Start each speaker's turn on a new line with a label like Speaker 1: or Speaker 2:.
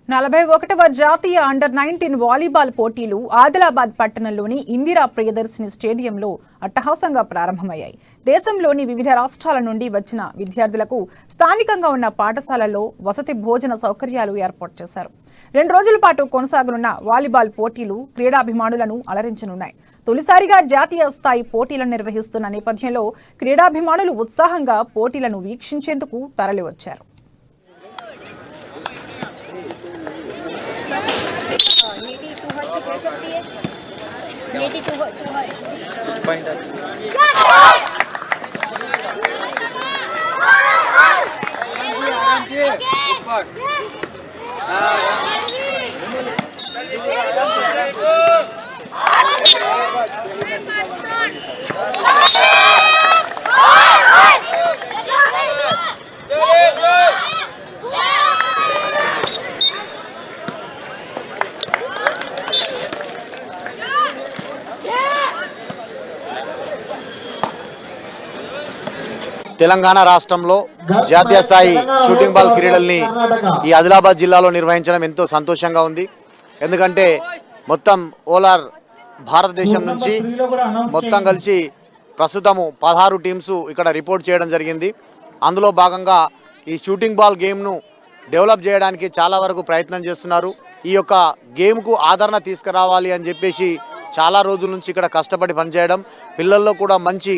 Speaker 1: 41వ జాతీయ under-19 volleyball పోటీలు ఆదిలాబాద్ పట్టణంలోని ఇందిరా ప్రియదర్శిని స్టేడియంలో అట్టహాసంగా ప్రారంభమయ్యాయి. దేశంలోని వివిధ రాష్ట్రాల నుండి వచ్చిన విద్యార్థులకు స్థానికంగా ఉన్న పాఠశాలల్లో వసతి భోజన సౌకర్యాలు ఏర్పాటు చేశారు. 2 రోజుల పాటు కొనసాగనున్న వాలీబాల్ పోటీలు క్రీడాభిమానులను అలరించనున్నాయి. తొలిసారిగా జాతీయ స్థాయి పోటీలను నిర్వహిస్తున్న నేపథ్యంలో క్రీడాభిమానులు ఉత్సాహంగా పోటీలను వీక్షించేందుకు తరలివచ్చారు.
Speaker 2: नेटी टू हट से खेल सकती है। नेटी टू हट
Speaker 3: తెలంగాణ రాష్ట్రంలో జాతీయ స్థాయి షూటింగ్ బాల్ క్రీడల్ని ఈ ఆదిలాబాద్ జిల్లాలో నిర్వహించడం ఎంతో సంతోషంగా ఉంది. ఎందుకంటే మొత్తం ఓలార్ భారతదేశం నుంచి మొత్తం కలిసి ప్రస్తుతము 16 టీమ్స్ ఇక్కడ రిపోర్ట్ చేయడం జరిగింది. అందులో భాగంగా ఈ షూటింగ్ బాల్ గేమ్ను డెవలప్ చేయడానికి చాలా వరకు ప్రయత్నం చేస్తున్నారు. ఈ యొక్క గేమ్కు ఆదరణ తీసుకురావాలి అని చెప్పేసి చాలా రోజుల నుంచి ఇక్కడ కష్టపడి పనిచేయడం, పిల్లల్లో కూడా మంచి